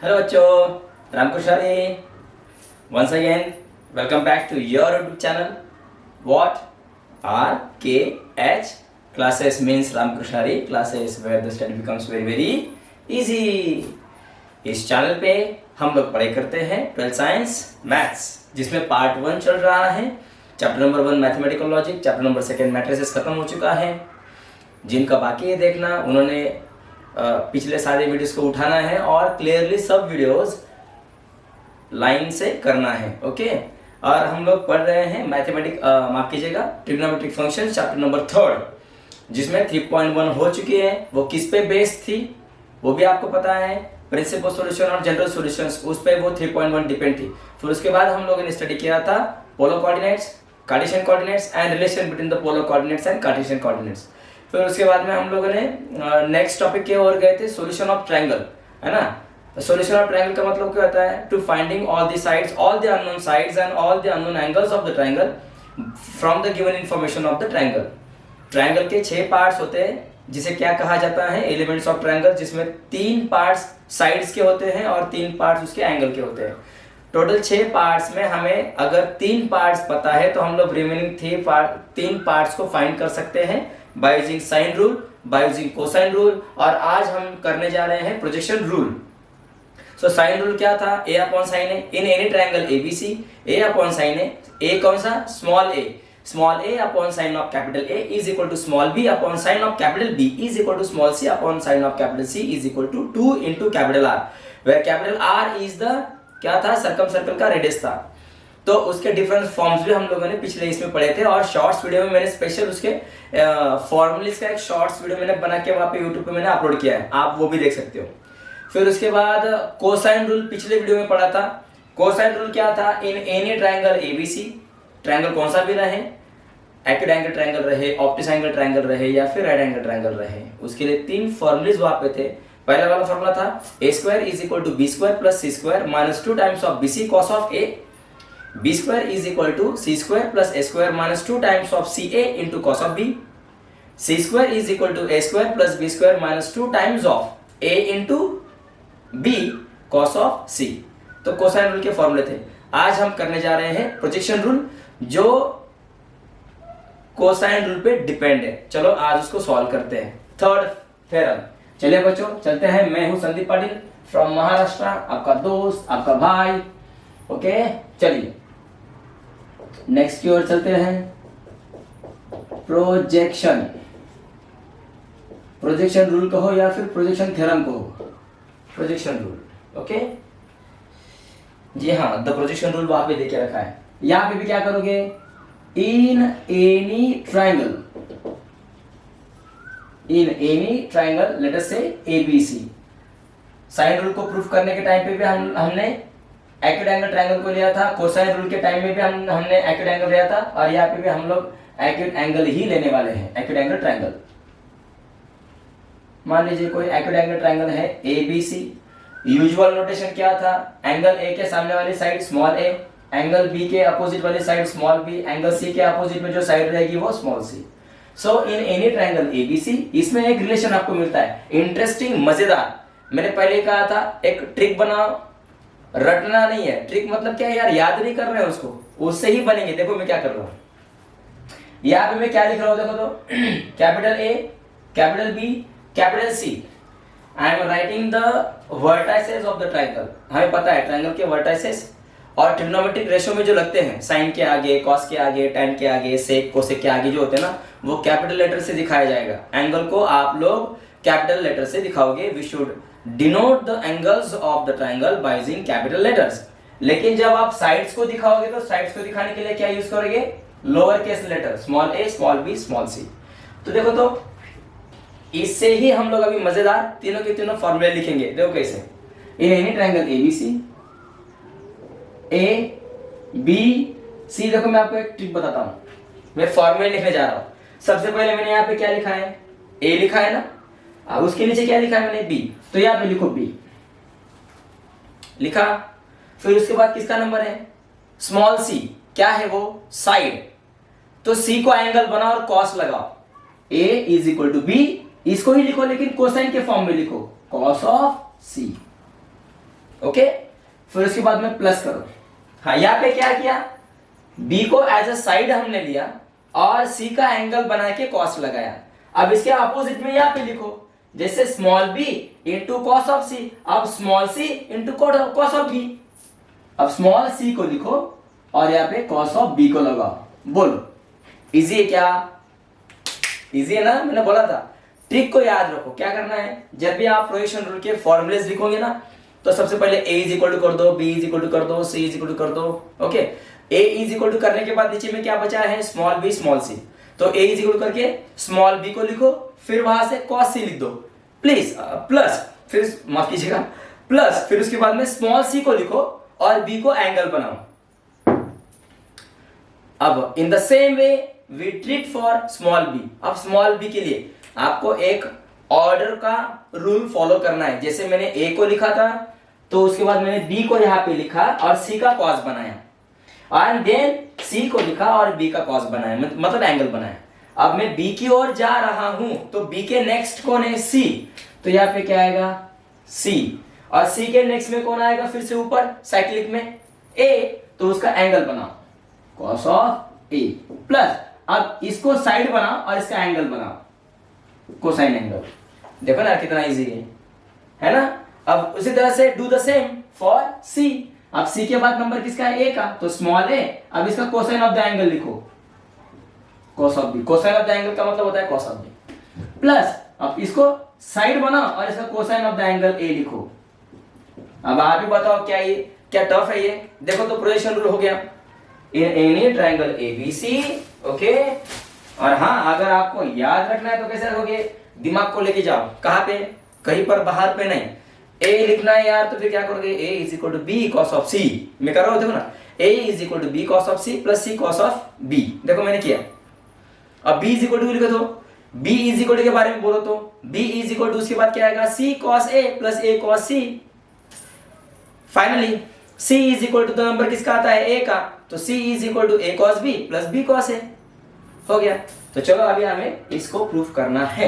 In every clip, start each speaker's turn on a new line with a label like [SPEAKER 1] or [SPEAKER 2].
[SPEAKER 1] Hello बच्चों, रामकुशारी once again welcome back to your YouTube channel. What RKH classes means Ramkushari classes where the study becomes very easy. इस channel पे हम लोग पढ़ाई करते हैं 12th साइंस मैथ्स, जिसमें पार्ट 1 चल रहा है। Chapter number 1 mathematical logic, chapter number 2 matrices खत्म हो चुका है। जिनका बाकी है देखना, उन्होंने पिछले सारे वीडियोस को उठाना है और क्लियरली सब वीडियोस लाइन से करना है। ओके, और हम लोग पढ़ रहे हैं माफ कीजिएगा ट्रिग्नोमेट्रिक फंक्शन चैप्टर नंबर 3, जिसमें 3.1 हो चुकी है। वो किस पे बेस्ड थी वो भी आपको पता है, प्रिंसिपल सॉल्यूशन और जनरल सॉल्यूशंस, उस पे वो 3.1 डिपेंड थी। फिर उसके बाद हम लोगों ने स्टडी किया था polar coordinates, Cartesian coordinates and relation between the polar coordinates and Cartesian coordinates. फिर उसके बाद में हम लोगों ने नेक्स्ट टॉपिक की ओर गए थे, सॉल्यूशन ऑफ ट्रायंगल, है ना। सॉल्यूशन ऑफ ट्रायंगल का मतलब क्या होता है? To finding all the sides, all the unknown sides and all the unknown angles of the triangle from the given information of the triangle. Triangle के 6 parts होते हैं, जिसे क्या कहा जाता है? एलिमेंट्स ऑफ ट्रायंगल, जिसमें 3 पार्ट्स साइड्स के होते हैं और 3 पार्ट्स उसके एंगल के होते हैं। टोटल 6 पार्ट्स में हमें अगर 3 पार्ट्स पता है तो हम लोग रिमेनिंग 3 पार्ट्स को फाइंड कर सकते हैं by using sine rule, by using cosine rule, और आज हम करने जा रहे हैं projection rule. So sine rule क्या था? a upon sine A in any triangle ABC, a upon sine A, a कौन सा? Small a upon sine of capital A is equal to small b upon sine of capital B is equal to small c upon sine of capital C is equal to 2 into capital R, where capital R is the क्या था? Circum का radius था। तो उसके different forms भी हम लोगों ने पिछले इसमें पढ़े थे, और शॉर्ट्स वीडियो में मैंने स्पेशल उसके फॉर्मूलेस का एक शॉर्ट्स वीडियो मैंने बना के वहाँ पे यूट्यूब पे मैंने अपलोड किया है, आप वो भी देख सकते हो। फिर उसके बाद कोसाइन रूल पिछले वीडियो में पढ़ा था। कोसाइन रूल क्या था? इन एनी ट्रायंगल ABC, ट्रायंगल कौन सा भी रहे, एक्यूट एंगल ट्रायंगल रहे, ऑब्टूस एंगल ट्रायंगल रहे या फिर राइट एंगल ट्रायंगल रहे, उसके लिए 3 फॉर्मूलेस वहाँ पे थे। पहला वाला फॉर्मूला था a² is equal to b² plus c² minus 2 times of bc cos of a, b² is equal to c² plus a² minus 2 times of ca into cos of b, c² is equal to a² plus b² minus 2 times of a into b cos of c। तो cosine rule के फॉर्मूले थे। आज हम करने जा रहे हैं प्रोजेक्शन रूल, जो कोसाइन रूल पे डिपेंड है। चलो आज उसको सॉल्व करते हैं। Third theorem. चलिए बच्चों चलते हैं। मैं हूं संदीप पाटिल फ्रॉम महाराष्ट्र, आपका दोस्त, आपका भाई। ओके, चलिए नेक्स्ट की ओर चलते हैं। प्रोजेक्शन रूल कहो या फिर प्रोजेक्शन थ्योरम कहो, प्रोजेक्शन रूल। ओके जी हाँ, द प्रोजेक्शन रूल वहां पे देके रखा है। यहां पे भी क्या करोगे? इन एनी ट्रायंगल लेट अस से ABC, साइन रूल को प्रूफ करने के टाइम पे भी हमने एक्यूट एंगल ट्रायंगल को लिया था, कोसाइन रूल के टाइम में भी हमने एक्यूट एंगल लिया था, और यहाँ पे भी हम लोग एक्यूट एंगल ही लेने वाले हैं, एक्यूट एंगल ट्रायंगल। मान लीजिए कोई एक्यूट एंगल ट्रायंगल है ABC, यूजुअल नोटेशन क्या था? एंगल A के सामने वाली side small a, angle B के अपोजिट वाली side small b, angle C के अपोजिट में जो साइड रहेगी वो स्मॉल c। सो इन एनी ट्रायंगल ABC, इसमें एक रिलेशन आपको मिलता है, इंटरेस्टिंग, मजेदार। मैंने पहले कहा था एक ट्रिक बनाओ, रटना नहीं है। ट्रिक मतलब क्या है यार? याद नहीं कर रहे हैं उसको, उससे ही बनेंगे। देखो मैं क्या कर रहा हूं, यहां पे मैं क्या लिख रहा हूं, देखो तो capital A, capital B, capital C। I am writing the vertices of the triangle. हमें पता है ट्रायंगल के वर्टाइसेस और ट्रिग्नोमेट्रिक रेशियो में जो लगते हैं, साइन के आगे, कॉस के आगे, टैन के आगे, सेक कोसेक के आगे जो होते हैं ना, वो कैपिटल लेटर से दिखाया जाएगा। एंगल को आप लोग कैपिटल लेटर से दिखाओगे। We should denote the angles of the triangle by using capital letters. लेकिन जब आप साइड्स को दिखाओगे तो साइड्स को दिखाने के लिए क्या यूज करोगे? Lower case letter, small a, small b, small c। तो देखो तो इससे ही हम लोग अभी मजेदार तीनों के तीनों फॉर्मूले लिखेंगे। देखो कैसे? इन एनी ट्रायंगल ABC, ABC, देखो मैं आपको एक ट्रिक बताता हूं, मैं फॉर्मूले लिखने जा रहा हूं। सबसे पहले मैंने यहाँ पे क्या लिखा है? A लिखा है ना, अब उसके नीचे क्या लिखा है मैंने? B। तो यहाँ पे लिखो B लिखा। फिर उसके बाद किसका नंबर है? Small c। क्या है वो? साइड। तो C को एंगल बनाओ और कॉस लगाओ। A is equal to B, इसको ही लिखो लेकिन कोसाइन के फॉर्म में लिखो, कॉस ऑफ C। ओके, फिर उसके बाद में प्लस करो। हाँ, यहाँ पे क्या किया, बी को एज अ साइड हमने लिया और सी का एंगल बना के कॉस लगाया। अब इसके अपोजिट में यहाँ पे लिखो, जैसे small B into cos of C, अब small C into cos of B. अब स्मॉल सी को लिखो और यहाँ पे कॉस ऑफ बी को लगाओ। बोलो इजी है क्या? इजी है ना, मैंने बोला था। ट्रिक को याद रखो, क्या करना है, जब भी आप प्रोजेक्शन रूल के फॉर्मूलेस लिखोगे ना, तो सबसे पहले a इज इक्वल टू कर दो, b इज इक्वल टू कर दो, c इज इक्वल टू कर दो। Okay, a is equal to करने के बाद नीचे में क्या बचा है, स्मॉल b स्मॉल c। तो a इज इक्वल करके स्मॉल b को लिखो, फिर वहां से cos c लिख दो, प्लीज प्लस, फिर माफ कीजिएगा प्लस, फिर उसके बाद में स्मॉल c को लिखो और b को एंगल बनाओ। अब in the same way we treat for small b। अब स्मॉल b के लिए आपको एक ऑर्डर का रूल फॉलो करना है। जैसे मैंने a को लिखा था, तो उसके बाद मैंने b को यहां पे लिखा और c का कॉस बनाया, एंड देन c को लिखा और b का कॉस बनाया, मतलब एंगल बनाया। अब मैं b की ओर जा रहा हूं, तो b के नेक्स्ट कौन है, c, तो यहाँ पे क्या आएगा c, और c के नेक्स्ट में कौन आएगा, फिर से ऊपर साइक्लिक में a, तो उसका एंगल बनाओ कॉस ऑफ a, प्लस अब इसको साइड बनाओ और इसका एंगल बनाओ कोसाइन एंगल। देखो ना कितना इजी है ना। अब उसी तरह से do the same for c। अब c के बाद नंबर किसका है, a का, तो स्मॉल a। अब इसका कोसाइन ऑफ द एंगल लिखो, cos of b। Cosine of the angle का मतलब होता है कॉस ऑफ b, प्लस अब इसको साइड बनाओ और इसका cosine of the angle a लिखो। अब आप ही बताओ क्या ये क्या टफ है ये। देखो तो प्रोजेक्शन रूल हो गया इन एनी ट्रायंगल ABC। ओके, और हाँ, अगर आपको याद रखना है तो कैसे रखोगे, दिमाग को लेके जाओ, कहां पे, कहीं पर बाहर पे नहीं। a लिखना है यार, तो फिर क्या करोगे, a is equal to B cos of C. मैं कर रहा हूं, देखो ना, a is equal to B cos of C plus C cos of b। देखो मैंने किया। अब b इज इक्वल टू लिखो, तो b इज इक्वल टू के बारे में बोलो, तो b इज इक्वल टू उसके बाद क्या आएगा, c cos a plus a cos c। Finally c is equal to the number किसका आता है, a का, तो c is equal to a cos b plus b cos a। हो गया। तो चलो अभी हमें इसको प्रूफ करना है,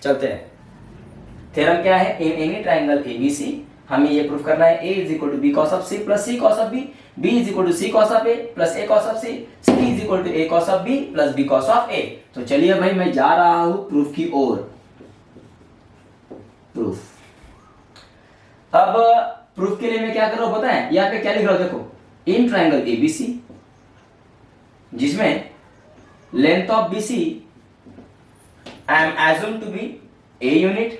[SPEAKER 1] चलते हैं। थ्योरम क्या है, इन एनी ट्रायंगल ABC हमें ये प्रूफ करना है, a is equal to b cos of c plus c cos of b, b is equal to c cos of a plus a cos of c, c is equal to a cos of b plus b cos of a। तो चलिए भाई मैं जा रहा हूं proof की ओर। Proof, अब proof के लिए मैं क्या कर रहा हूं पता है, यहाँ पे क्या लिख रहा हूं, देखो, इन ट्रायंगल ABC जिसमें length of BC I am assumed to be a unit,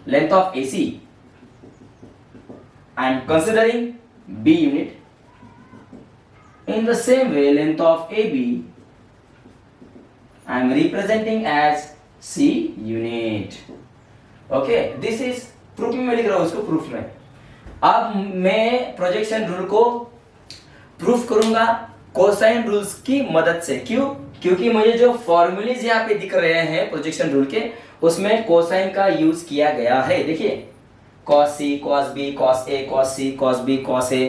[SPEAKER 1] length of AC I am considering B unit. In the same way, length of AB I am representing as C unit. Okay, this is proof में मैं लिख रहा हूं उसको proof में। अब मैं projection rule को प्रूफ करूंगा कोसाइन रूल्स की मदद से। क्यों? क्योंकि मुझे जो फॉर्मूलेज यहाँ पे दिख रहे हैं प्रोजेक्शन रूल के, उसमें कोसाइन का यूज किया गया है। देखिए cos c cos b cos a cos c cos b cos a,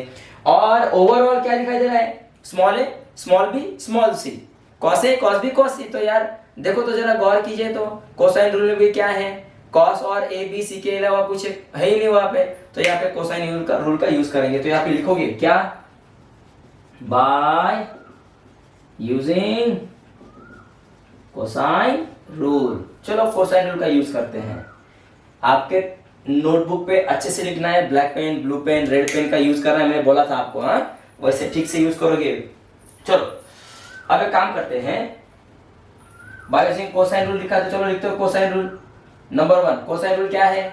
[SPEAKER 1] और ओवरऑल क्या दिखाई दे रहा है, small a small b small c cos a cos b cos c। तो यार देखो तो जरा गौर कीजिए, तो कोसाइन रूल में भी क्या है, cos और a b c के अलावा कुछ है ही नहीं वहां पे। तो यहाँ पे कोसाइन रूल का यूज करेंगे, तो यहाँ पे लिखोगे क्या, बाय यूजिंग कोसाइन रूल। चलो कोसाइन रूल का यूज करते हैं। आपके नोटबुक पे अच्छे से लिखना है, black pen blue pen red pen का यूज करना है, मैंने बोला था आपको। हाँ, वैसे ठीक से यूज करोगे। चलो अब एक काम करते हैं, बाय यूजिंग कोसाइन रूल लिखा, तो चलो लिखते हो cosine rule number 1। Cosine rule क्या है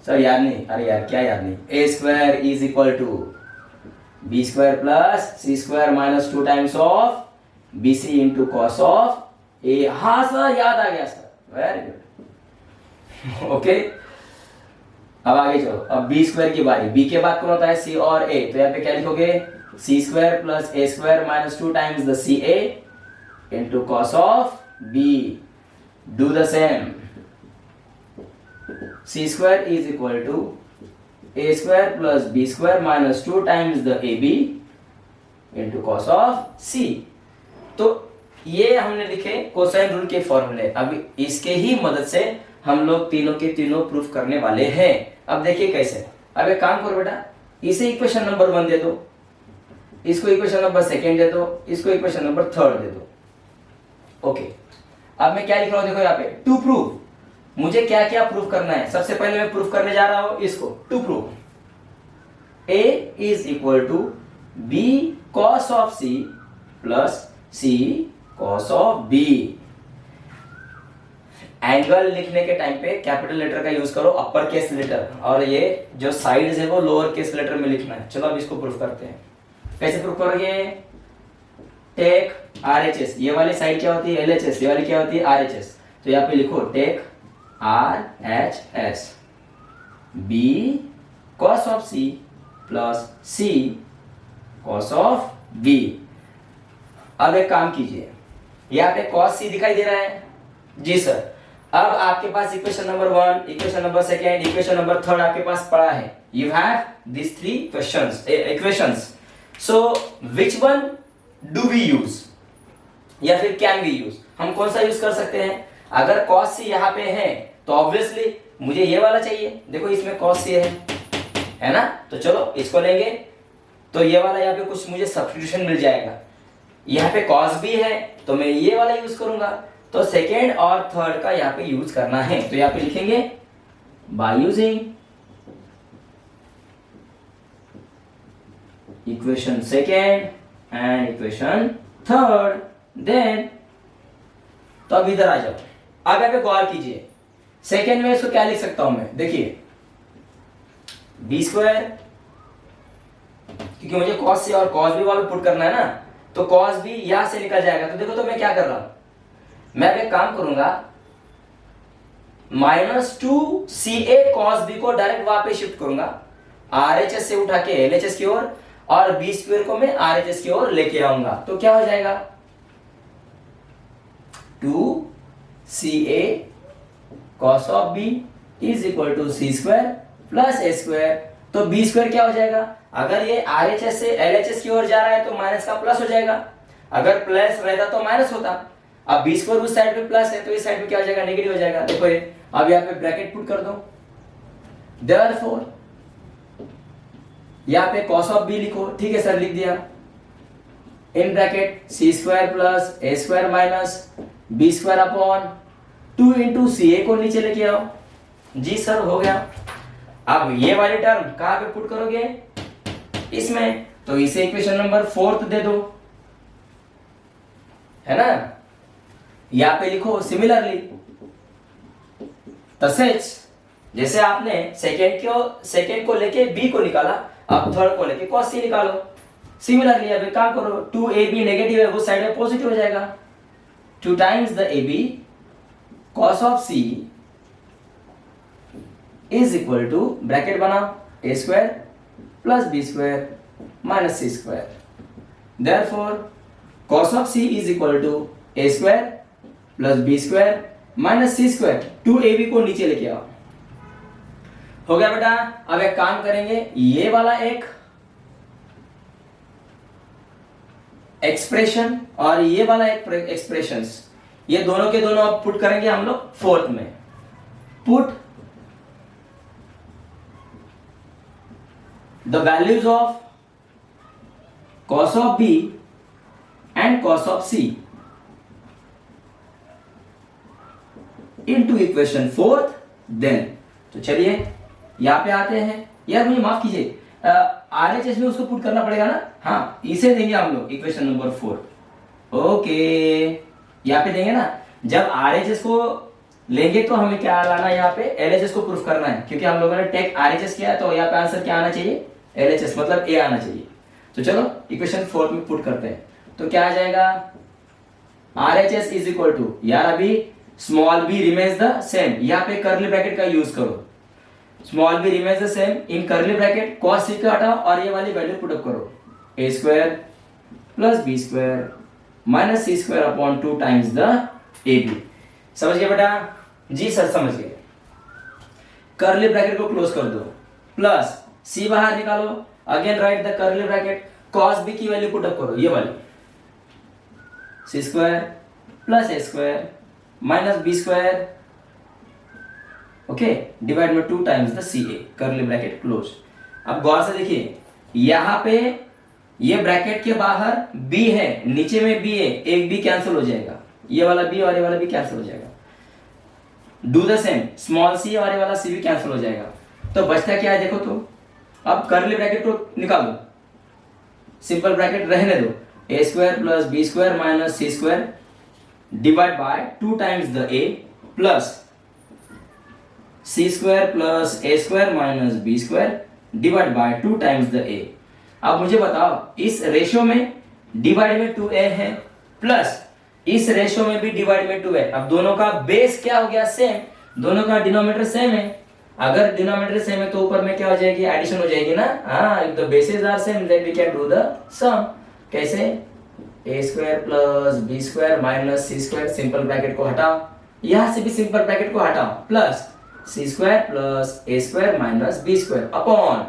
[SPEAKER 1] सर, याद नहीं, अरे यार क्या याद नहीं, A square is equal to B square plus C square minus 2 times of B C into cos of A. हाँ सर याद आ गया सर, वेरी गुड। ओके, अब आगे चलो। अब बी स्क्वायर की बारी, बी के बाद कौन होता है, सी और ए। तो यहाँ पे क्या लिखोगे, C square plus A square minus 2 times the C A into cos of B. Do the same, C square is equal to a square plus b square minus 2 times the ab into cos of c। तो ये हमने लिखे cosine rule के फॉर्मूले। अब इसके ही मदद से हम लोग तीनों के तीनों प्रूफ करने वाले हैं। अब देखिए कैसे। अब एक काम करो बेटा, इसे इक्वेशन नंबर 1 दे दो, इसको इक्वेशन नंबर 2 दे दो, इसको इक्वेशन नंबर 3 दे दो। ओके, अब मैं क्या लिख रहा हूं देखो यहाँ पे, टू प्रूव, मुझे क्या क्या प्रूफ करना है। सबसे पहले मैं प्रूफ करने जा रहा हूं इसको, to prove a is equal to b cos of c plus c cos of b। Angle लिखने के टाइम पे कैपिटल लेटर का यूज करो, अपर केस लेटर, और ये जो साइड्स है वो लोअर केस लेटर में लिखना है। चलो अब इसको प्रूफ करते हैं। कैसे प्रूफ करोगे? टेक RHS, ये वाली साइड क्या होती है LHS, ये वाली क्या होती है RHS। तो यहाँ पे लिखो take RHS b cos of c plus c cos of b। अब एक काम कीजिए, यहाँ पे cos c दिखाई दे रहा है जी सर। अब आपके पास equation number 1, equation number 2, equation number 3 आपके पास पड़ा है। You have this 3 questions equations, so which one do we use या फिर कैन वी यूज? हम कौन सा यूज कर सकते हैं? अगर cos c यहाँ पे है तो ऑब्वियसली मुझे ये वाला चाहिए। देखो इसमें cos c है ना, तो चलो इसको लेंगे, तो ये वाला यहाँ पे कुछ मुझे सब्स्टिट्यूशन मिल जाएगा। यहाँ पे cos b है तो मैं ये वाला यूज करूंगा, तो सेकेंड और थर्ड का यहाँ पे यूज करना है। तो यहाँ पे लिखेंगे by using equation second and equation third, then तो अब इधर आ जाओ। अब यहाँ पे गौर कीजिए, सेकेंड में इसको क्या लिख सकता हूं मैं? देखिए b स्क्वायर, क्योंकि मुझे cos c और cos b वाला पुट करना है ना, तो cos b यहां से निकल जाएगा। तो देखो, तो मैं क्या कर रहा हूं, मैं अब एक काम करूंगा, -2ca cos b को डायरेक्ट वहां पे शिफ्ट करूंगा, RHS से उठा के LHS की ओर, और b स्क्वायर को मैं RHS की ओर लेके आऊंगा। तो क्या हो जाएगा, 2ca cos of b is equal to c square plus a square. तो b स्क्वायर क्या हो जाएगा, अगर ये RHS से LHS की ओर जा रहा है तो माइनस का प्लस हो जाएगा, अगर प्लस रहता तो माइनस होता। अब b स्क्वायर उस साइड पे प्लस है तो इस साइड पे क्या हो जाएगा, नेगेटिव हो जाएगा। देखो ये, अब यहाँ पे ब्रैकेट पुट कर दो, देयरफॉर यहाँ पे cos ऑफ b लिखो। ठीक है सर, लिख दिया, in bracket c square plus a square minus b square upon 2 into ca को नीचे लेके आओ। जी सर, हो गया। अब ये वाली टर्म कहां पे पुट करोगे, इसमें, तो इसे इक्वेशन नंबर 4 दे दो, है ना। यहां पे लिखो सिमिलरली, तसेच जैसे आपने सेकेंड को लेके b को निकाला, अब थर्ड को लेके cos c निकालो। सिमिलरली अब एक काम करो, 2ab नेगेटिव है, वो साइड में पॉजिटिव हो जाएगा, 2 times the ab cos of c is equal to, bracket बनाओ, a square plus b square minus c square. Therefore cos of c is equal to a square plus b square minus c square. 2ab को नीचे लेके आओ, हो गया बेटा। अब एक काम करेंगे, ये वाला एक एक्सप्रेशन और ये वाला एक एक्सप्रेशंस, ये दोनों के दोनों अब पुट करेंगे हम लोग फोर्थ में। Put the values of cos of b and cos of c into equation 4th, then तो चलिए यहां पे आते हैं। यार मुझे माफ कीजिए, RHS में उसको पुट करना पड़ेगा ना, हाँ इसे देंगे हम लोग इक्वेशन नंबर 4। ओके, यहाँ पे देंगे ना, जब RHS को लेंगे तो हमें क्या लाना है, यहाँ पे LHS को प्रूफ करना है, क्योंकि हम लोगों ने टेक RHS किया है, तो यहाँ पे आंसर क्या आना चाहिए, LHS मतलब A आना चाहिए। तो चलो इक्वेशन 4 में पुट करते हैं, तो क्या आ जाएगा, RHS इज इक्वल टू, यार अभी small b remains the same, यहाँ पे कर्ली ब्रैकेट का यूज करो, small b remains the same in curly bracket, cos c का हटाओ और ये वाली वैल्यू पुट अप करो, a square plus b square minus c square upon 2 times the ab। समझ गए बेटा? जी सर समझ गए। कर्ली ब्रैकेट को क्लोज कर दो, प्लस c बाहर निकालो, again write the curly bracket, cos b की वैल्यू पुट अप करो, ये वाली c square plus a square minus b square okay, divide में 2 times the C A, curly bracket close. अब गौर से देखिए, यहाँ पे ये ब्रैकेट के बाहर b है, नीचे में b है, एक b कैंसिल हो जाएगा, ये वाला b और ये वाला b कैंसिल हो जाएगा। Do the same, small c और ये वाला c भी कैंसिल हो जाएगा। तो बचता क्या है देखो तो, अब कर्ली ब्रैकेट को निकालो, सिंपल ब्रैकेट रहने दो, a square plus b square minus c square divide by 2 times the a plus c square plus a square minus b square divide by 2 times the a। अब मुझे बताओ, इस ratio में divide में 2a है, plus इस ratio में भी डिवाइड में 2 है। अब दोनों का बेस क्या हो गया, सेम, दोनों का डिनोमिनेटर सेम है। अगर डिनोमिनेटर सेम है तो ऊपर में क्या हो जाएगी, एडिशन हो जाएगी ना। हाँ, if the bases are same then we can do the sum. कैसे, a square plus b square minus c square, simple bracket को हटाओ, यहां से भी सिंपल ब्रैकेट को हटाओ, plus c square plus a square minus b square upon,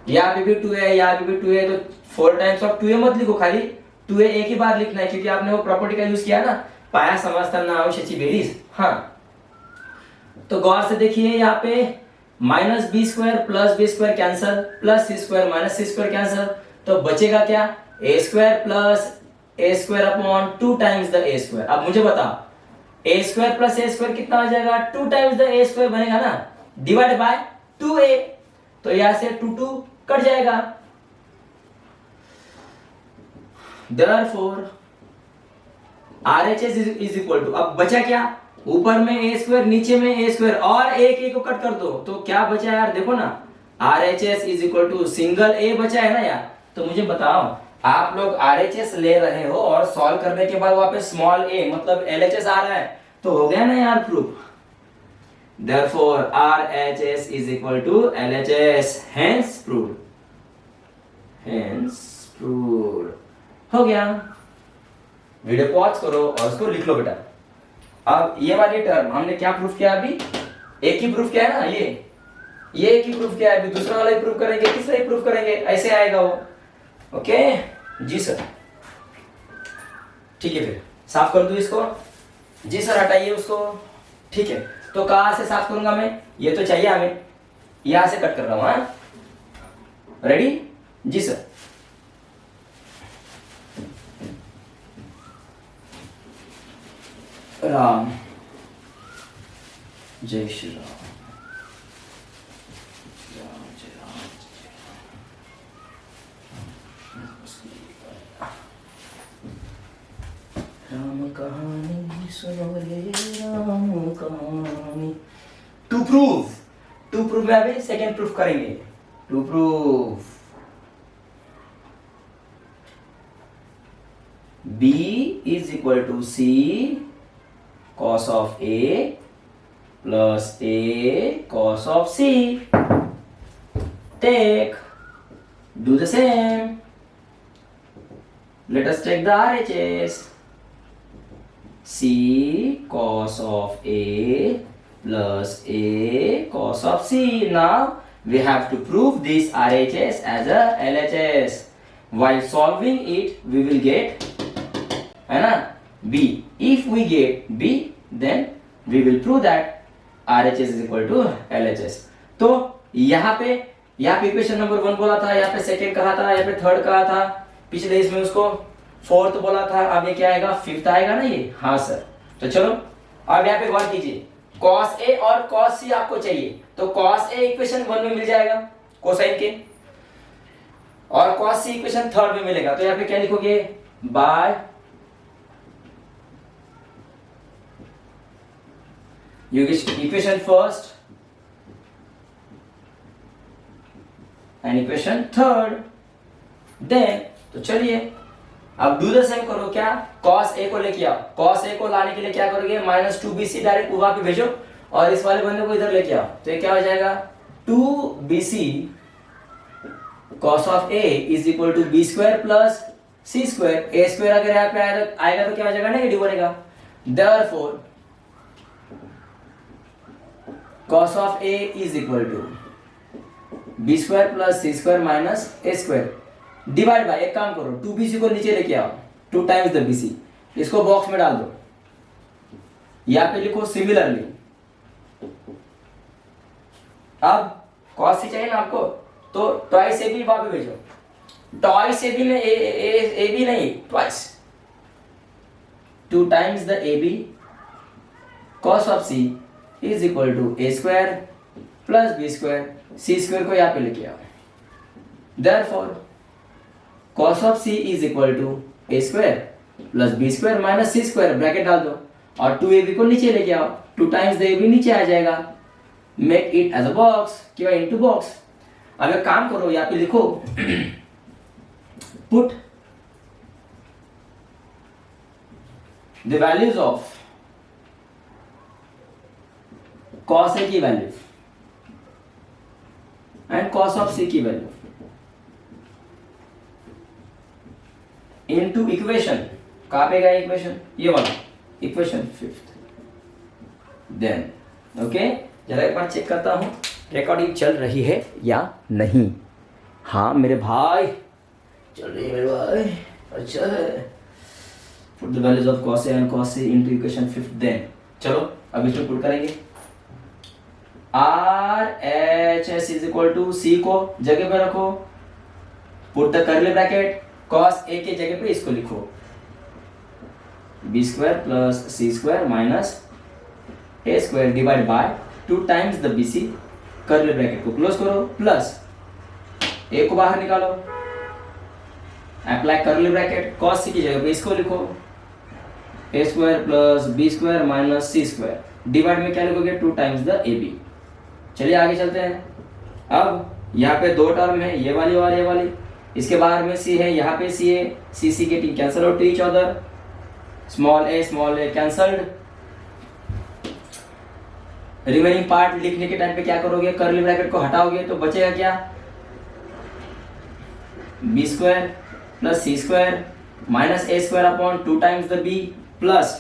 [SPEAKER 1] यहाँ पे भी 2 है, यहाँ पे भी 2 है, तो 4 टाइम्स ऑफ 2a मत लिखो, खाली 2a एक ही बार लिखना है, क्योंकि आपने वो प्रॉपर्टी का यूज किया ना, पाया समझताना आवश्यची बेरीज। हाँ, तो गौर से देखिए, यहाँ पे minus B square plus B square cancel, plus सी square minus C square cancel, तो बचेगा क्या, A square plus A square upon 2 times the A square. अब मुझे बताओ, A square plus A square कितना हो जाएगा, 2 टाइम्स द ए स्क्वायर बनेगा ना, डिवाइड बाय 2a, तो यहां से 2 कट जाएगा। Therefore RHS is equal to, अब बचा क्या, ऊपर में ए स्क्वायर नीचे में ए स्क्वायर और एक ए को कट कर दो, तो क्या बचा यार, देखो ना, RHS is equal to single A बचा है ना यार। तो मुझे बताओ, आप लोग RHS ले रहे हो और सॉल्व करने के बाद वहां पे स्मॉल ए मतलब LHS आ रहा है, तो हो गया ना यार proof. Therefore RHS is equal to LHS, hence proved, hence proved। हो गया। वीडियो पॉज करो और उसको लिख लो बेटा। अब ये वाली टर्म हमने क्या प्रूफ किया, अभी एक ही प्रूफ किया है ना, ये एक ही प्रूफ किया है, अभी दूसरा वाला ही प्रूफ करेंगे, तीसरा ही प्रूफ करेंगे, ऐसे आएगा वो। ओके जी सर, ठीक है, फिर साफ कर दूं इसको, जी सर हटाइए उसको, ठीक है। तो कहां से साफ करूंगा मैं, ये तो चाहिए हमें, यहां से कट कर रहा हूं। हाँ, रेडी, जी सर। राम, जय श्री राम, राम जय राम, राम कहानी सुनो रे, राम कहानी। टू प्रूव में अभी सेकेंड प्रूफ करेंगे। To prove B is equal to C cos of A plus A cos of C. Take, do the same. Let us take the RHS. C cos of A plus A cos of C. Now we have to prove this RHS as a LHS. While solving it, we will get, है ना, B. If we get B, then we will prove that RHS is equal to LHS. तो यहाँ पे equation number 1 बोला था, यहाँ पे second कहा था, यहाँ पे थर्ड कहा था, पिछले इसमें उसको फोर्थ बोला था, अब ये क्या आएगा, फिफ्थ आएगा ना ये। हाँ सर, तो चलो अब यहाँ पे गौर कीजिए, cos A और cos C आपको चाहिए, तो cos A इक्वेशन 1 में मिल जाएगा कोसाइन के, और cos C इक्वेशन थर्ड में मिलेगा। तो यहाँ पे क्या लिखोगे, bye you get equation first and equation third, then तो चलिए अब डू द सेम करो। क्या, cos A को लेके आओ, cos A को लाने के लिए क्या करोगे, -2BC डायरेक्ट वहां पे भेजो और इस वाले बंदे को इधर लेके आओ, तो ये क्या हो जाएगा, 2BC cos of A is equal to B square plus C square। A square अगर यहाँ पे आएगा तो क्या हो जाएगा, नेगेटिव बनेगा। Therefore cos of A is equal to B square plus C square minus A square divide by, एक काम करो, 2BC को नीचे लेके आओ, 2 टाइम्स द BC, इसको बॉक्स में डाल दो, यहाँ पे लिखो सिमिलरली अब cos c चाहिए ना आपको, तो ट्वाइस ए बी वहां पे भेजो, ट्वाइस ए बी में ए बी नहीं, twice, 2 times the AB cos of C is equal to a square plus b square, c square को यहाँ पे लेके आओ, therefore cos of C is equal to a square plus b square minus c square, bracket डाल दो और 2ab को नीचे लेके आओ, 2 times the ab नीचे आ जाएगा, make it as a box, क्या into box। अब एक काम करो, यहाँ पे लिखो put the values of cos A की value and cos of C की वैल्यू इनटू इक्वेशन, कहां पे गया इक्वेशन, ये वाला इक्वेशन 5th, देन ओके। जरा एक बार चेक करता हूं रिकॉर्डिंग चल रही है या नहीं। हाँ मेरे भाई चल रही है मेरे भाई, अच्छा है। Put the values of cos A and cos C into equation 5th, then चलो अब इसमें पुट करेंगे, RHS is equal to C को जगह पे रखो, put the curly bracket, cos A के जगह पे इसको लिखो b square plus c square minus a square divided by 2 times the bc, curly bracket को क्लोज करो, प्लस a को बाहर निकालो, apply curly bracket, cos C की जगह पे इसको लिखो a square plus b square minus c square, divide में क्या लिखोगे 2 टाइम्स द ab। चलिए आगे चलते हैं। अब यहाँ पे दो टर्म है, ये वाली और ये वाली, इसके बाहर में c है, यहाँ पे c है, c getting cancel out to each other, small a cancelled. Remaining part लिखने के टाइम पे क्या करोगे, कर्ली ब्रैकेट को हटाओगे तो बचेगा क्या, b square plus c square minus a square upon 2 times the b plus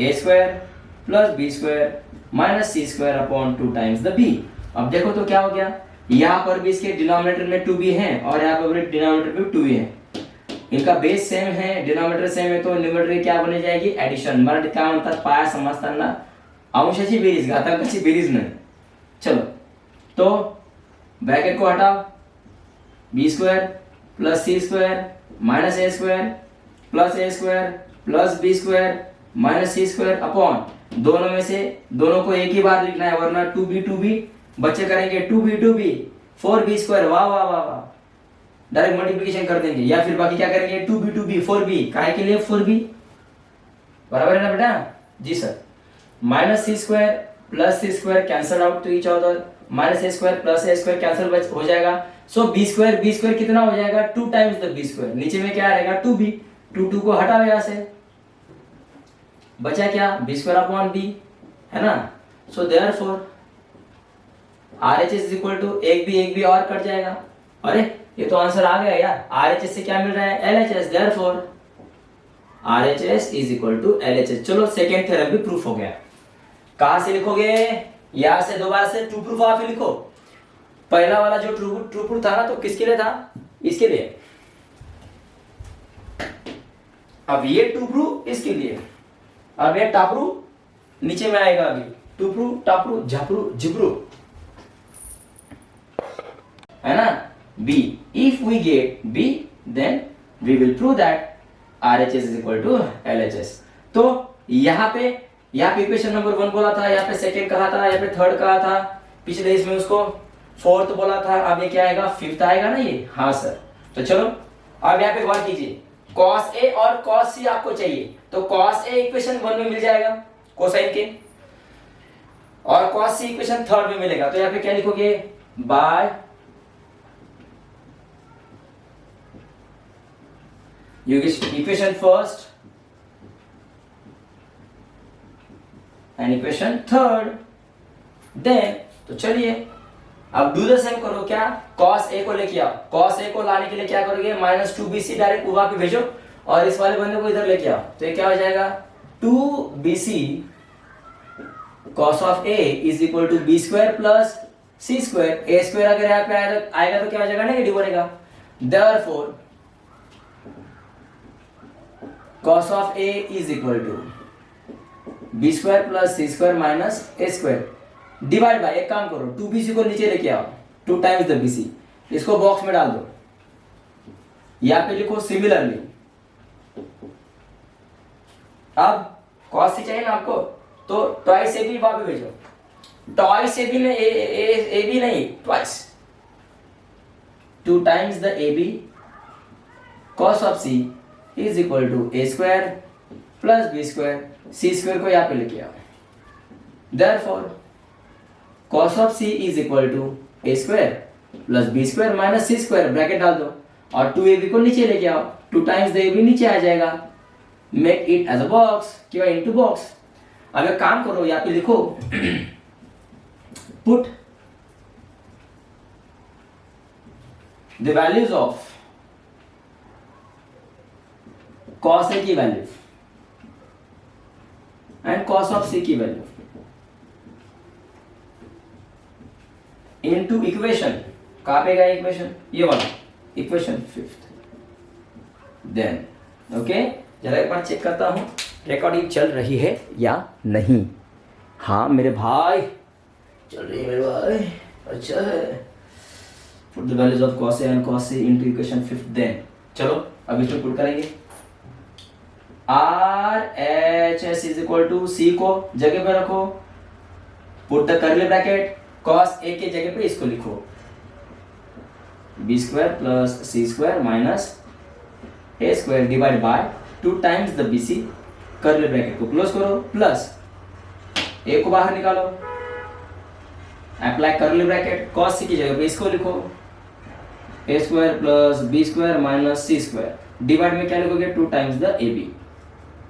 [SPEAKER 1] a square plus b square minus c square upon 2 times the b। अब देखो तो क्या हो गया, यहाँ पर भी इसके डिनोमिनेटर में 2b है और यहाँ पर भी डिनोमिनेटर में 2b है, इनका बेस सेम है, डिनोमिनेटर सेम है, तो न्यूमरेटर क्या बन जाएगी, एडिशन। मराठी काय म्हणतात, पाया समजताना अंशाची बेरीज घातांकाची बेरीज नाही। चलो तो ब्रैकेट को हटाओ, b square plus c square minus a square plus a square plus b square minus c square upon, दोनों में से दोनों को एक ही बार लिखना है वरना 2b बच्चे करेंगे 2b 4b स्क्वायर, वाह वाह वाह वाह, डायरेक्ट मल्टीप्लिकेशन कर देंगे, या फिर बाकी क्या करेंगे 2b 4b, काहे के लिए 4b, बराबर है ना बेटा जी sir. Minus c square plus c square cancel out to each other, minus a square plus a square cancel हो जाएगा, सो b स्क्वायर कितना हो जाएगा 2 टाइम्स द b स्क्वायर, नीचे में क्या रहेगा 2b, 2 को हटाओ यहां से, बचा क्या b स्क्वायर अपॉन b, है ना। So therefore RHS is equal to एक भी और कट जाएगा, अरे ये तो आंसर आ गया यार, RHS से क्या मिल रहा है LHS, therefore RHS is equal to LHS। चलो सेकेंड थ्योरम भी प्रूफ हो गया। कहां से लिखोगे, यहां से दोबारा से ट्रू प्रूफ आप लिखो। पहला वाला जो ट्रू प्रूफ था ना, तो किसके लिए था, इसके लिए, अब ये ट्रू प्रूफ इसके लिए, अब ये टापरू नीचे में आएगा, अभी टूपरू टापरू झापरू झिपरू, है ना। B, if we get B, then we will prove that RHS is equal to LHS। तो यहाँ पे इक्वेशन नंबर 1 बोला था, यहाँ पे सेकेंड कहा था, यहाँ पे थर्ड कहा था, पिछले इसमें उसको फोर्थ बोला था, अब ये क्या आएगा, फिफ्थ आएगा ना ये, हाँ सर। तो चलो अब यहाँ पे गौर कीजिए, cos A और cos C आपको चाहिए, तो cos A इक्वेशन 1 में मिल जाएगा कोसाइन के, और cos C इक्वेशन थर्ड में मिलेगा, तो यहाँ पे क्या लिखोगे, by equation first and equation third, then तो चलिए अब डू द सेम करो, क्या cos A को लेके आओ, cos A को लाने के लिए क्या करोगे, माइनस 2bc डायरेक्ट वहां पे भेजो और इस वाले बंदे को इधर लेके आओ, तो ये क्या हो जाएगा 2bc cos of A is equal to b square plus c square, a square अगर यहाँ पे आएगा तो क्या हो जाएगा, नेगेटिव बनेगा, therefore cos of A is equal to b square plus c square minus a square, divide bye, एक काम करो 2bc को नीचे लेके आओ, 2 टाइम्स द bc, इसको बॉक्स में डाल दो, यहाँ पे लिखो सिमिलरली। अब cos c चाहिए ना आपको, तो ट्वाइस ए बी वहां पे भेजो, ट्वाइस ए बी में ए बी नहीं, twice 2 times the A B cos of c is equal to A square plus B square, C square को यहाँ पे लेके आओ, therefore cos of c is equal to A square plus B square minus C square, bracket डाल दो, और 2ab को नीचे लेके आओ, 2 टाइम्स द ab नीचे आ जाएगा, make it as a box, क्या इनटू बॉक्स। अब एक काम करो, यहाँ पे लिखो put the values of cos a की value and cos of c की वैल्यू इनटू इक्वेशन, कहां पे गया इक्वेशन, ये वाला इक्वेशन 5th। देन ओके, जरा एक बार चेक करता हूं रिकॉर्डिंग चल रही है या नहीं। हाँ मेरे भाई चल रही है मेरे भाई, अच्छा है। Put the values of cos a and cos c into equation 5th। Then चलो अब इसमें पुट करेंगे, R H S is equal to C को जगह पे रखो, put the curly bracket, cos a के जगह पे इसको लिखो B square plus C square minus A square divide by 2 times the B C, curly bracket को क्लोज करो, प्लस ए को बाहर निकालो, apply curly bracket, cos c की जगह पे इसको लिखो A square plus B square minus C square, divide में क्या लिखोगे 2 टाइम्स द ए बी।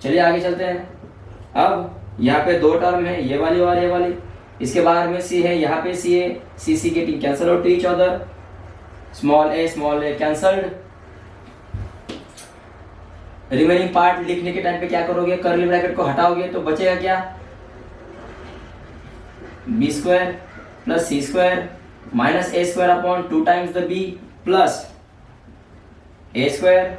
[SPEAKER 1] चलिए आगे चलते हैं। अब यहाँ पे 2 टर्म है, ये वाली और ये वाली, इसके बाहर में c है, यहाँ पे c है, c getting cancel out to each other, small A cancelled, remaining part लिखने के टाइम पे क्या करोगे, कर्ली ब्रैकेट को हटाओगे तो बचेगा क्या, B square plus C square minus A square upon 2 times the B plus A square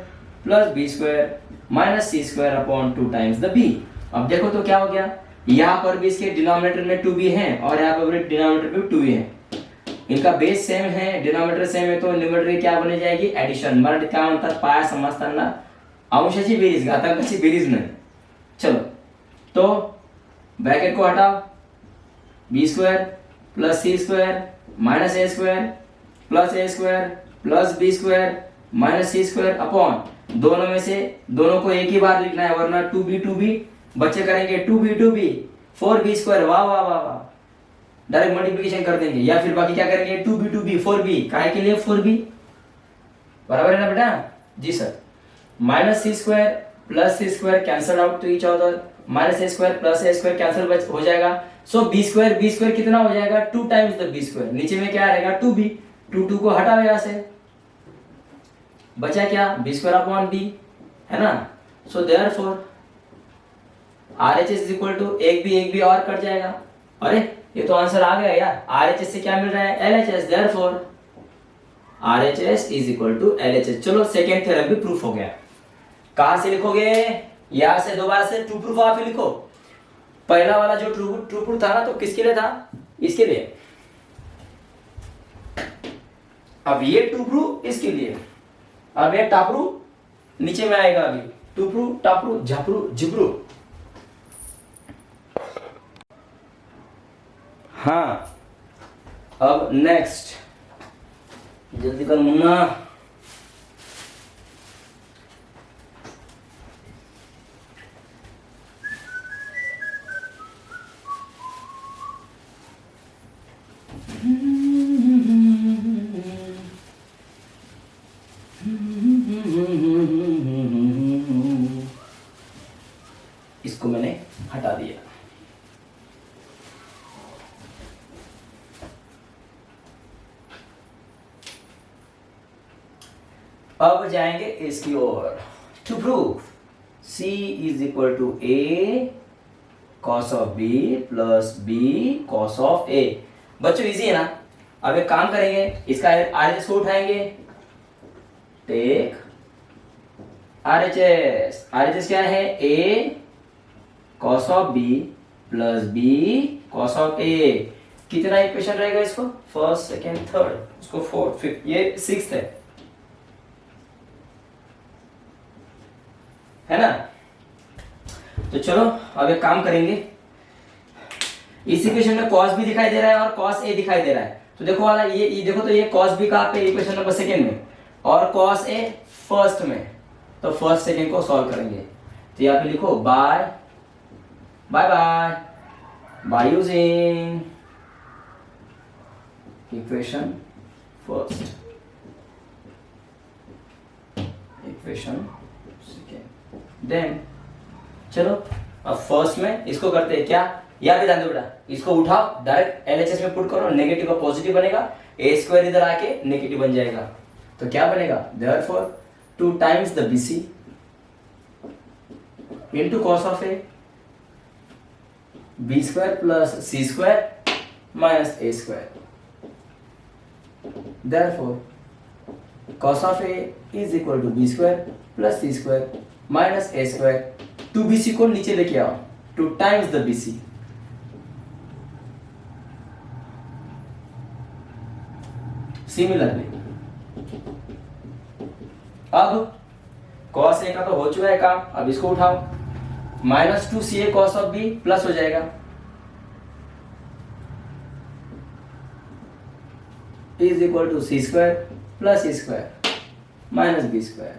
[SPEAKER 1] plus B square minus C square upon 2 times the B. अब देखो तो क्या हो गया, यहाँ पर भी इसके डिनोमिनेटर में 2b है और यहाँ पर डिनोमिनेटर में 2b है, इनका बेस सेम है, डिनोमिनेटर सेम है, तो न्यूमरेटर क्या बने जाएगी, एडिशन। मराठी काय म्हणतात, पाया समजताना अंशाची बेरीज घातांकाची बेरीज नाही। चलो तो ब्रैकेट को हटाओ, B square plus C square minus A square plus B square minus C square upon, दोनों में से दोनों को एक ही बार लिखना है वरना 2b बच्चे करेंगे 2b 4b स्क्वायर, वाह वाह वाह वाह, डायरेक्ट मल्टीप्लिकेशन कर देंगे, या फिर बाकी क्या करेंगे 2b 4b, काहे के लिए 4b, बराबर है ना बेटा जी sir. Minus C square plus C square cancel out to each other, minus A square plus A square cancel हो जाएगा, सो बी स्क्वायर कितना हो जाएगा 2 टाइम्स द बी स्क्वायर, नीचे में क्या रहेगा 2b, 2 को हटाओ यहाँ से, बचा क्या बी स्क्वायर अपॉन बी, है ना। So therefore RHS is equal to एक बी और कट जाएगा, अरे ये तो आंसर आ गया यार, RHS से क्या मिल रहा है LHS, therefore RHS is equal to LHS। चलो सेकेंड थ्योरम भी प्रूफ हो गया। कहां से लिखोगे, यहां से दोबारा से ट्रू प्रूफ आप लिखो। पहला वाला जो ट्रू प्रूफ था ना, तो किसके लिए था, इसके लिए, अब ये ट्रू प्रूफ इसके लिए, अब ये टापरू नीचे में आएगा, अभी ट्रू प्रूफ टापरू झापरू जिब्रू। हाँ अब नेक्स्ट, जल्दी कर मुन्ना, इसको मैंने हटा दिया। अब जाएंगे इसकी ओर। To prove C is equal to A cos of B plus B cos of A। बच्चों इजी है ना। अब एक काम करेंगे, इसका RHS को उठाएंगे, टेक RHS क्या है, A cos of B plus B cos of A। कितना इक्वेशन रहेगा इसको, फर्स्ट सेकेंड थर्ड, उसको फोर्थ फिफ्थ, ये सिक्स्थ है ना। तो चलो अब एक काम करेंगे, इस इक्वेशन में cos भी दिखाई दे रहा है और cos a दिखाई दे रहा है, तो देखो वाला ये देखो, तो ये cos b कहाँ पे, इक्वेशन नंबर सेकेंड में, और cos a फर्स्ट में, तो फर्स्ट सेकेंड को सॉल्व करेंगे। तो यहाँ पे लिखो by using equation first, equation second, then चलो अब फर्स्ट में इसको करते हैं क्या, याद ध्यान दो बेटा, इसको उठाओ डायरेक्ट एलएचएस में पुट करो, नेगेटिव का पॉजिटिव बनेगा, ए स्क्वायर इधर आके नेगेटिव बन जाएगा, तो क्या बनेगा, therefore 2 times the BC into cos of a, b square plus c square minus a square, therefore cos of a is equal to b square plus c square minus a square, 2bc को नीचे लेके आओ, 2 times the bc, similarly अब cos a का तो हो चुका है काम, अब इसको उठाओ, -2ca cos of b plus हो जाएगा, is equal to c square plus e square minus b square,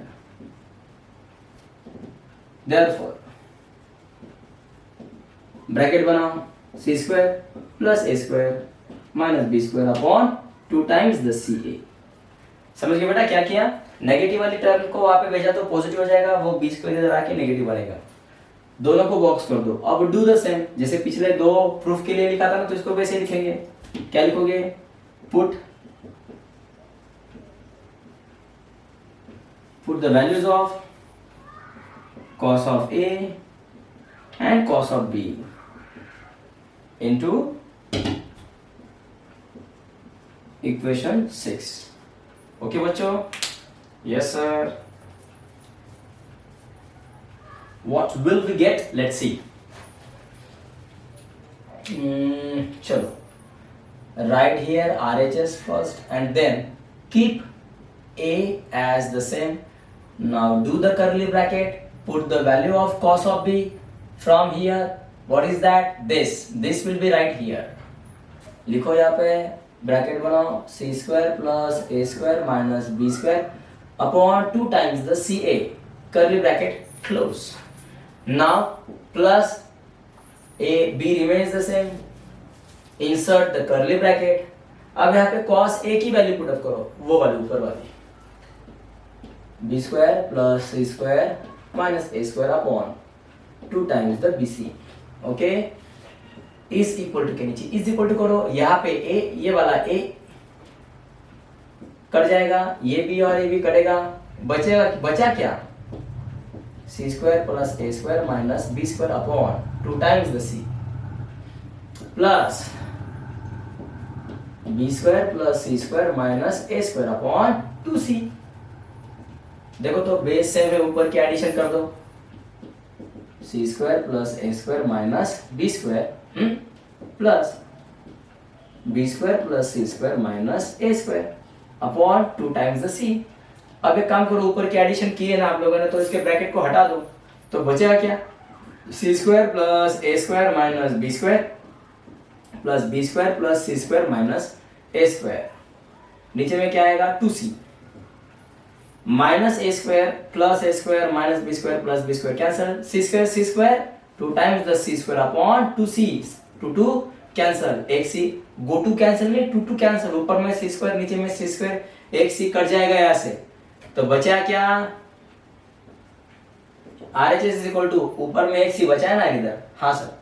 [SPEAKER 1] therefore bracket बनाओ, c square plus a square minus b square upon 2 times the ca। समझ गए बेटा क्या किया, नेगेटिव वाली term को वहां पे भेजा तो पॉजिटिव हो जाएगा, वो b स्क्वायर इधर आके नेगेटिव बनेगा, दोनों को बॉक्स कर दो। अब डू द सेम, जैसे पिछले दो प्रूफ के लिए लिखा था ना, तो इसको वैसे लिखेंगे, क्या लिखोगे, put the values of cos of a and cos of b into equation 6। Okay बच्चों, yes sir, what will we get, let's see। चलो, write here RHS first and then keep a as the same, now do the curly bracket, put the value of cos of b from here, what is that, this will be right here, लिखो यहाँ पे bracket बनाओ, c square plus a square minus b square upon 2 times the ca, curly bracket close, now plus a b remains the same, insert the curly bracket, अब यहाँ पे cos a की value put up करो, वो वाली ऊपर वाली, b square plus c square minus a square upon 2 times the bc, okay, is equal to के नीचे इज इक्वल टू करो, यहाँ पे a, ये वाला a कट जाएगा, ये b और a भी कटेगा, बचा क्या, c square plus a square minus b square upon 2 times the c plus b square plus c square minus a square upon 2c। देखो तो बेस सेम है, ऊपर की एडिशन कर दो, c square plus a square minus b square plus b square plus c square minus a square upon 2 times the c। अब एक काम करो, ऊपर की एडिशन की है ना आप लोगों ने, तो इसके ब्रैकेट को हटा दो, तो बचेगा क्या, c square plus a square minus b square plus b square plus c square minus a square, नीचे में क्या आएगा, 2c minus a square plus a square minus b square plus b square cancel, c square 2 times the c square upon 2c, 2 cancel, एक c go to cancel में 2 cancel, ऊपर में c square नीचे में c स्क्वायर, एक c cut जाएगा यहाँ से, तो बचा क्या, RHS इज इक्वल टू, ऊपर में एक c बचा है ना इधर, हाँ सर,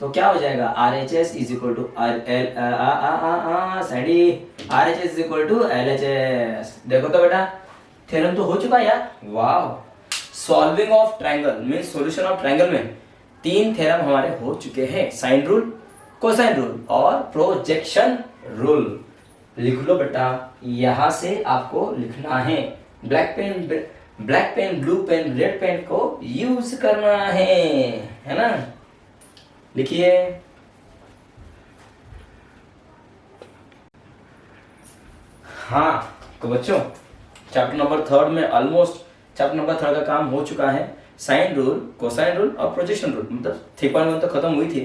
[SPEAKER 1] तो क्या हो जाएगा, RHS is equal to RHS is equal to LHS। देखो तो बेटा थ्योरम तो हो चुका है यार, वाह, solving of triangle means solution of triangle में 3 थ्योरम हमारे हो चुके हैं, साइन रूल, कोसाइन रूल और प्रोजेक्शन रूल। लिख लो बेटा, यहां से आपको लिखना है, black pen blue pen red pen को यूज करना है ना, लिखिए हाँ तो बच्चों चैप्टर नंबर 3 में ऑलमोस्ट चैप्टर नंबर 3 का काम हो चुका है। साइन रूल, कोसाइन रूल और प्रोजेक्शन रूल, मतलब 3.1 तो खत्म हुई थी।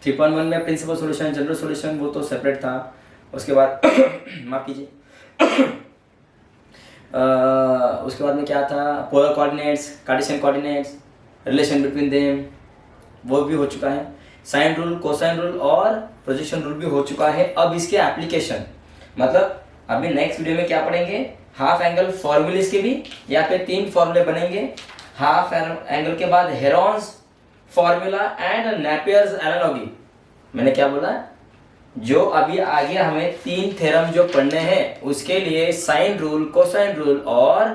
[SPEAKER 1] 3.1 में प्रिंसिपल सॉल्यूशन, जनरल सॉल्यूशन वो तो सेपरेट था। उसके बाद माफ कीजिए उसके बाद में क्या था, polar coordinates, Cartesian coordinates, relation between them, वो भी हो चुका है। साइन रूल, कोसाइन रूल और प्रोजेक्शन रूल भी हो चुका है। अब इसके एप्लीकेशन, मतलब अभी नेक्स्ट वीडियो में क्या पढ़ेंगे, हाफ एंगल फॉर्मूलेस के भी यहाँ पे 3 फॉर्मूले बनेंगे। हाफ एंगल के बाद Heron's formula and Napier's analogy. मैंने क्या बोला, जो अभी आगे हमें 3 थ्योरम जो पढ़ने हैं उसके लिए साइन रूल, कोसाइन रूल और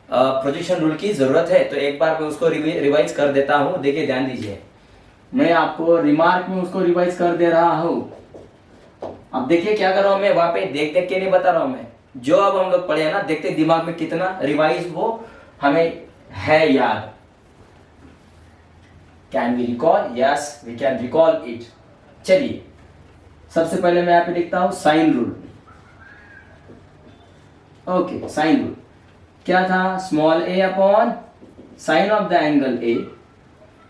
[SPEAKER 1] प्रोजेक्शन रूल की जरूरत है। तो एक बार मैं उसको रिवाइज कर देता हूँ। देखिए ध्यान दीजिए, मैं आपको रिमार्क में उसको रिवाइज कर दे रहा हूँ। अब देखिए क्या कर रहा हूं मैं, वहां पे देख देख के नहीं बता रहा हूं मैं, जो अब हम लोग पढ़े हैं ना, देखते दिमाग में कितना रिवाइज वो हमें है याद। Can we recall? Yes we can recall it. चलिए सबसे पहले मैं यहाँ पे लिखता हूं sine rule. Okay, sine rule क्या था, small A upon sine of the angle A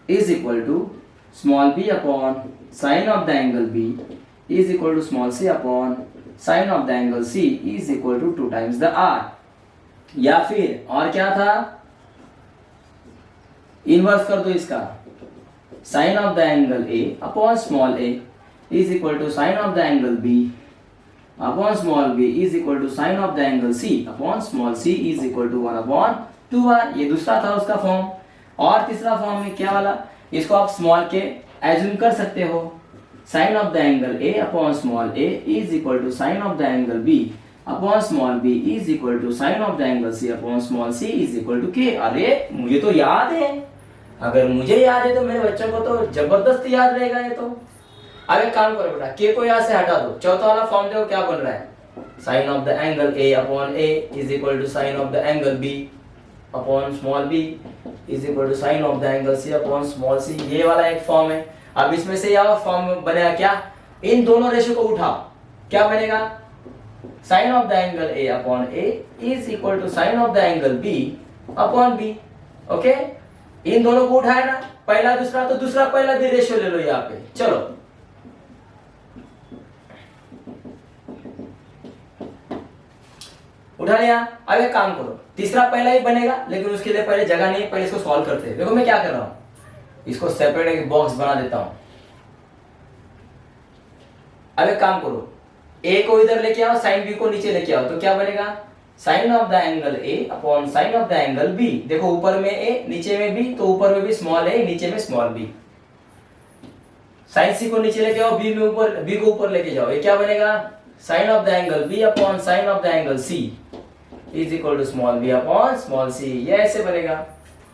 [SPEAKER 1] is equal to small B upon sine of the angle B is equal to small c upon sin of the angle c is equal to 2 times the r। या फिर और क्या था, inverse कर दो इसका, sin of the angle a upon small a is equal to sin of the angle b upon small b is equal to sin of the angle c upon small c is equal to 1 upon 2r। ये दूसरा था उसका form. और तीसरा form में क्या वाला, इसको आप स्मॉल के एज्यूम कर सकते हो, sin of the angle a upon small a is equal to sin of the angle b upon small b is equal to sin of the angle c upon small c is equal to k। अरे मुझे तो याद है, अगर मुझे याद है तो मेरे बच्चों को तो जबरदस्त याद रहेगा ये तो। अब एक काम करो बेटा, k को यहाँ से हटा दो, चौथा वाला फॉर्म देखो क्या बन रहा है, sin of the angle a upon a is equal to sin of the angle b upon small b is equal to sin of the angle c upon small c। ये वाला एक फॉर्म है। अब इसमें से यह फॉर्म बनेगा क्या, इन दोनों रेशो को उठाओ, क्या बनेगा, sine of the angle A upon a is equal to sine of the angle B upon b. Okay, इन दोनों को उठाया ना, पहला दूसरा, तो दूसरा पहला भी रेशो ले लो यहाँ पे। चलो उठा लिया। अब एक काम करो, तीसरा पहला ही बनेगा, लेकिन उसके लिए पहले जगह नहीं है, पहले इसको सॉल्व करते हैं। देखो मैं क्या कर रहा हूं, इसको सेपरेट एक बॉक्स बना देता हूं। अब एक काम करो, ए को इधर लेके आओ, साइन बी को नीचे लेके आओ, तो क्या बनेगा, sine of the angle A upon sine of the angle B. देखो ऊपर में ए नीचे में बी, तो ऊपर में भी स्मॉल ए नीचे में स्मॉल बी। साइन सी को नीचे लेके आओ, बी में ऊपर, बी को ऊपर लेके जाओ, ये क्या बनेगा, sine of the angle B upon sine of the angle C is equal to small B upon small c. ये ऐसे बनेगा,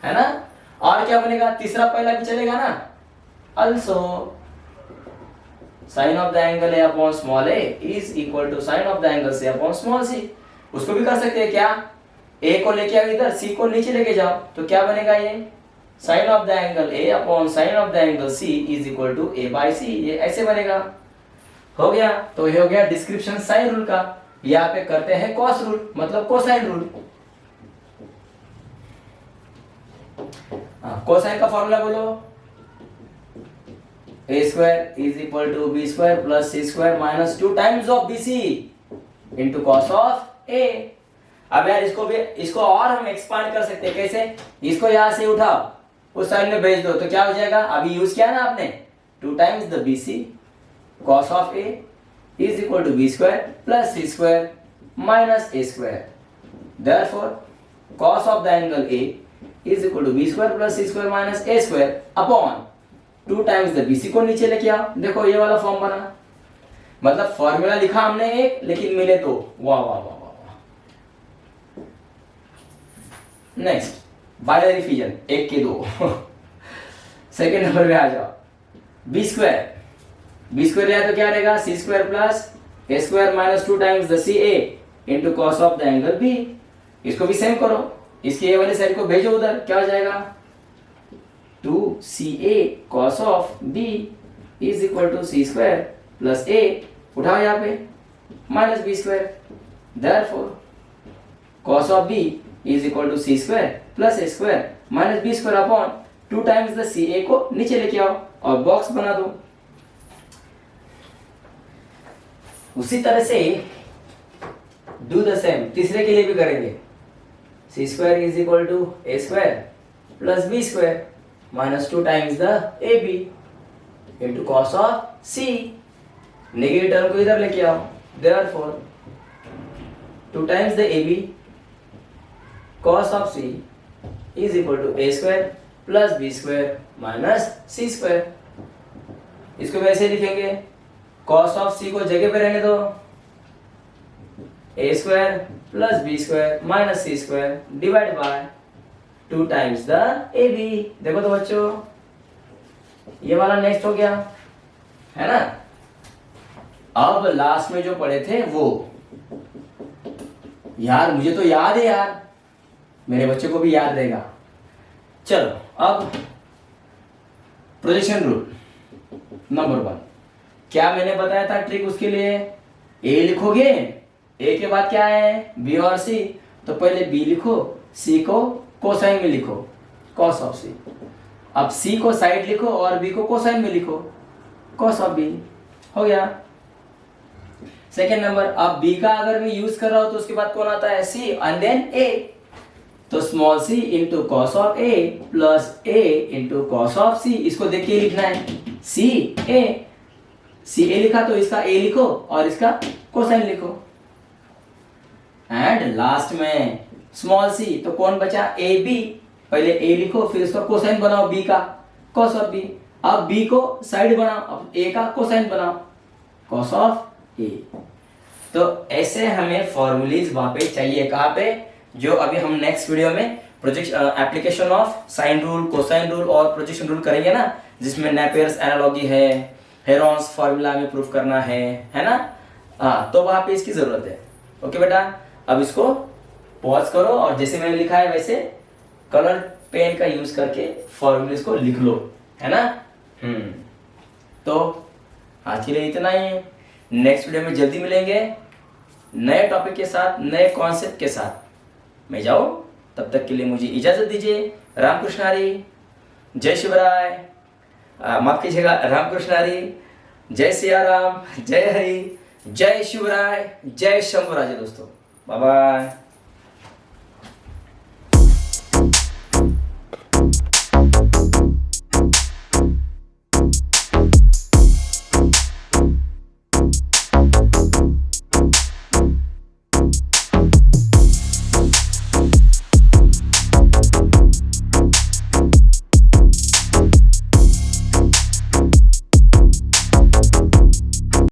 [SPEAKER 1] है ना। और क्या बनेगा, तीसरा पहला भी चलेगा ना, also sin of the angle a upon small a is equal to sin of the angle c upon small c। उसको भी कर सकते हैं क्या, a को लेके आओ इधर, c को नीचे लेके जाओ, तो क्या बनेगा ये, sin of the angle a upon sin of the angle c is equal to a by c। ये ऐसे बनेगा। हो गया, तो ये हो गया डिस्क्रिप्शन साइन रूल का। यहाँ पे करते हैं कॉस रूल, मतलब कोसाइन रूल। कोसाइन का फॉर्मूला बोलो, a square is equal to B square plus C square minus 2 times of B C into cos of A. अब यार इसको और हम एक्सपांड कर सकते हैं, कैसे, इसको यहां से उठाओ, उस साइड में भेज दो, तो क्या हो जाएगा, अभी यूज किया ना आपने, 2 times the B C cos of A is equal to B square plus C square minus A square. Therefore cos of the angle A is equal to b square plus c square minus a square upon 2 times the bc को नीचे लेके आओ। देखो ये वाला form बना, मतलब formula लिखा हमने एक, लेकिन मिले 2। वाह वाह वाह वाह। नेक्स्ट बाइनरी फिजन, 1 के 2। सेकेंड नंबर में आ जाओ, बी स्क्वायर लिया तो क्या रहेगा, c square plus A square minus 2 times the C A into cos of the angle B. इसको भी सेम करो, इसके ए वाले साइड को भेजो उधर, क्या हो जाएगा, 2ca cos of b is equal to c square plus a, उठाओ यहाँ पे, minus B square Therefore cos of b is equal to c square plus a square minus b square upon 2 times the c। a को नीचे लेके आओ और box बना दो। उसी तरह से डू द सेम तीसरे के लिए भी करेंगे। C square is equal to A square plus B square minus 2 times the A b into cos of c. Negative term को इधर लेके आओ। Therefore 2 times the A B cos of c is equal to a square plus b square minus c square। इसको वैसे लिखेंगे, cos of c को जगह पे रहने दो, a square plus b square minus c square divide by 2 times the a b। देखो तो बच्चों ये वाला नेक्स्ट हो गया है ना। अब लास्ट में जो पढ़े थे वो, यार मुझे तो याद है यार, मेरे बच्चों को भी याद रहेगा। चलो अब प्रोजेक्शन रूल नंबर 1, क्या मैंने बताया था ट्रिक उसके लिए? ए लिखोगे, ए के बाद क्या है बी और सी, तो पहले बी लिखो, सी को कोसाइन में लिखो कॉस ऑफ सी। अब सी को साइड लिखो और बी को कोसाइन में लिखो कॉस ऑफ बी। हो गया। सेकेंड नंबर, अब बी का अगर मैं यूज कर रहा हूं तो उसके बाद कौन आता है? C and then a. तो small C into cos of a plus a into cos of c. इसको देखिए लिखना है सी ए लिखा तो इसका ए लिखो और इसका कोसाइन लिखो। एंड लास्ट में स्मॉल सी, तो कौन बचा? A B. पहले ए लिखो फिर इसका कोसाइन बनाओ बी का कॉस ऑफ बी। अब बी को साइड बनाओ, अब ए का कोसाइन बनाओ कॉस ऑफ ए। तो ऐसे हमें फॉर्मूलीज वहां पे चाहिए, कहां पे? जो अभी हम नेक्स्ट वीडियो में application of sine rule, cosine rule और प्रोजेक्शन रूल करेंगे ना, जिसमें नेपियर्स एनालॉजी है, हेरॉन्स फार्मूला में प्रूफ करना है ना। हाँ, तो वहां पे इसकी जरूरत है। ओके बेटा, अब इसको पॉज करो और जैसे मैंने लिखा है वैसे कलर पेन का यूज करके फॉर्मूलेस को लिख लो, है ना। तो आज के लिए इतना ही है। नेक्स्ट वीडियो में जल्दी मिलेंगे नए टॉपिक के साथ, नए कॉन्सेप्ट के साथ। मैं जाऊं, तब तक के लिए मुझे इजाजत दीजिए। रामकृष्ण हरी, जय शिवराय, माफ कीजिएगा, रामकृष्ण हरी, जय सिया राम, जय हरि, जय शिवराय, जय शंभुराज दोस्तों। Bye bye.